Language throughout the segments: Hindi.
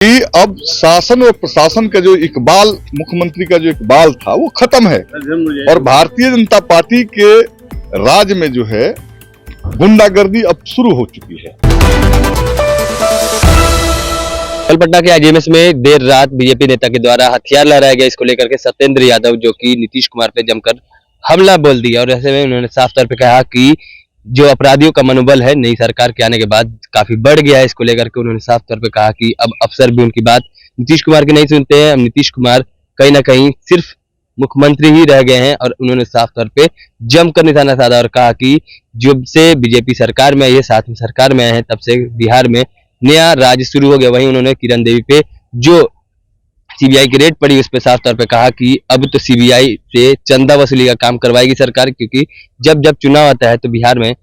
कि अब शासन और प्रशासन का जो इकबाल, मुख्यमंत्री का जो इकबाल था वो खत्म है और भारतीय जनता पार्टी के राज में जो है गुंडागर्दी अब शुरू हो चुकी है। कल पटना के आईजीएमएस में देर रात बीजेपी नेता के द्वारा हथियार लहराया गया। इसको लेकर के सत्येंद्र यादव जो कि नीतीश कुमार पे जमकर हमला बोल दिया और ऐसे में उन्होंने साफ तौर पे कहा कि जो अपराधियों का मनोबल है नई सरकार के आने के बाद काफी बढ़ गया है। इसको लेकर के उन्होंने साफ तौर पे कहा कि अब अफसर भी उनकी बात नीतीश कुमार की नहीं सुनते हैं। अब नीतीश कुमार कहीं ना कहीं सिर्फ मुख्यमंत्री ही रह गए हैं और उन्होंने साफ तौर पे जमकर निशाना साधा और कहा कि जब से बीजेपी सरकार में आई है, साथ में सरकार में आए हैं, तब से बिहार में नया राज शुरू हो गया। वहीं उन्होंने किरण देवी पे जो सीबीआई की रेड पड़ी उस पर साफ तौर पे कहा कि अब तो सीबीआई से चंदा वसूली का काम करवाएगी सरकार, क्योंकि जब जब चुनाव आता है तो बिहार में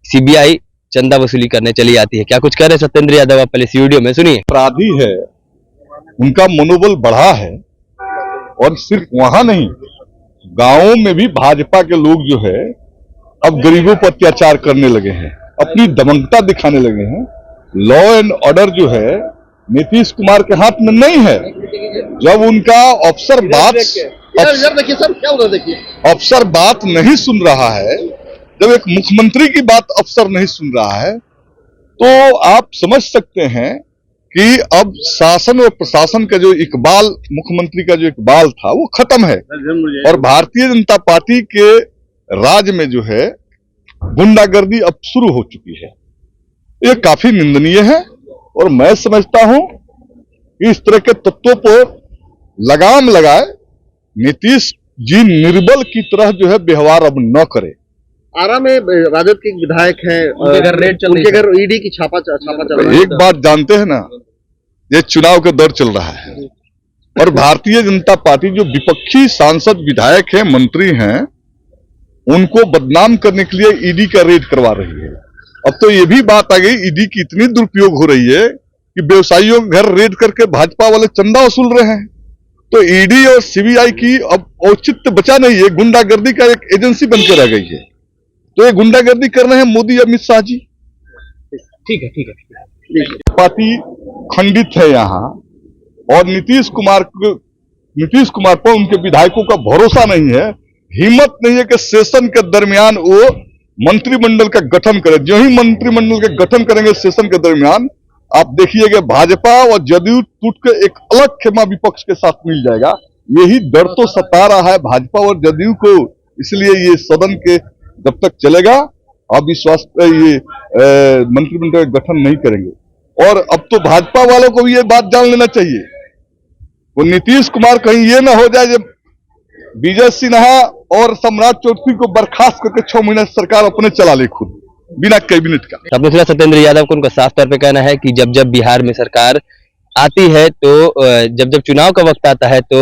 सीबीआई चंदा वसूली करने चली आती है। क्या कुछ कह रहे हैं सत्येंद्र यादव, आप पहले इस वीडियो में सुनिए। अपराधी है, उनका मनोबल बढ़ा है और सिर्फ वहां नहीं, गांवों में भी भाजपा के लोग जो है अब गरीबों पर अत्याचार करने लगे हैं, अपनी दमनता दिखाने लगे हैं। लॉ एंड ऑर्डर जो है नीतीश कुमार के हाथ में नहीं है। जब उनका अफसर बात नहीं सुन रहा है, जब एक मुख्यमंत्री की बात अफसर नहीं सुन रहा है, तो आप समझ सकते हैं कि अब शासन और प्रशासन का जो इकबाल, मुख्यमंत्री का जो इकबाल था वो खत्म है और भारतीय जनता पार्टी के राज में जो है गुंडागर्दी अब शुरू हो चुकी है। ये काफी निंदनीय है और मैं समझता हूं कि इस तरह के तत्वों पर लगाम लगाए नीतीश जी निर्बल की तरह जो है व्यवहार अब न करे। आरा में राजद के विधायक हैं, उनके घर रेड चल रही है, उनके घर ईडी की छापा चल रहा है। एक बात जानते हैं ना, ये चुनाव का दौर चल रहा है और भारतीय जनता पार्टी जो विपक्षी सांसद, विधायक हैं, मंत्री हैं, उनको बदनाम करने के लिए ईडी का रेड करवा रही है। अब तो ये भी बात आ गई, ईडी की इतनी दुरुपयोग हो रही है कि व्यवसायियों के घर रेड करके भाजपा वाले चंदा वसूल रहे हैं। तो ईडी और सीबीआई की अब औचित्य बचा नहीं है, गुंडागर्दी का एक एजेंसी बनकर रह गई है। तो ये गुंडागर्दी कर रहे हैं मोदी, अमित शाह जी। ठीक है। पार्टी खंडित है यहाँ और नीतीश कुमार पर उनके विधायकों का भरोसा नहीं है, हिम्मत नहीं है कि सेशन के दरमियान वो मंत्रिमंडल का गठन करे। जो ही मंत्रिमंडल का गठन करेंगे सेशन के दरमियान, आप देखिएगा भाजपा और जदयू टूट के एक अलग खेमा विपक्ष के साथ मिल जाएगा। यही डर तो सता रहा है भाजपा और जदयू को, इसलिए ये सदन के जब तक चलेगा अविश्वास ये मंत्रिमंडल का गठन नहीं करेंगे। और अब तो भाजपा वालों को भी ये बात जान लेना चाहिए, वो नीतीश कुमार कहीं ये ना हो जाए जब विजय सिन्हा और सम्राट चौधरी को बर्खास्त करके 6 महीने सरकार अपने चला ले खुद बिना कैबिनेट का। आपने सुना सत्येंद्र यादव को, उनका साफ तौर पे कहना है कि जब जब बिहार में सरकार आती है तो जब जब चुनाव का वक्त आता है तो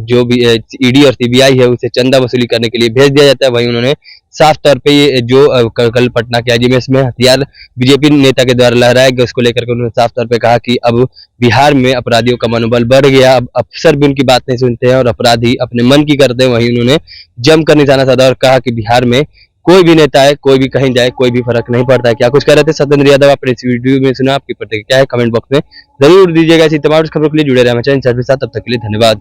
जो भी ईडी और सीबीआई है उसे चंदा वसूली करने के लिए भेज दिया जाता है। वहीं उन्होंने साफ तौर पे ये जो कल पटना के आईजीएमएस में हथियार बीजेपी नेता के द्वारा लहराया गया, उसको लेकर के उन्होंने साफ तौर पे कहा कि अब बिहार में अपराधियों का मनोबल बढ़ गया, अब अफसर भी उनकी बात नहीं सुनते हैं और अपराधी अपने मन की करते हैं। वहीं उन्होंने जमकर निशाना साधा और कहा कि बिहार में कोई भी नेता है, कोई भी कहीं जाए, कोई भी फर्क नहीं पड़ता है। क्या कुछ कह रहे थे सत्येंद्र यादव, आपने इस वीडियो में सुना, आपकी प्रतिक्रिया क्या है कमेंट बॉक्स में जरूर दीजिएगा। इसी तमाम खबरों के लिए जुड़े रहे हमारे चैनल के साथ। तब तक के लिए धन्यवाद।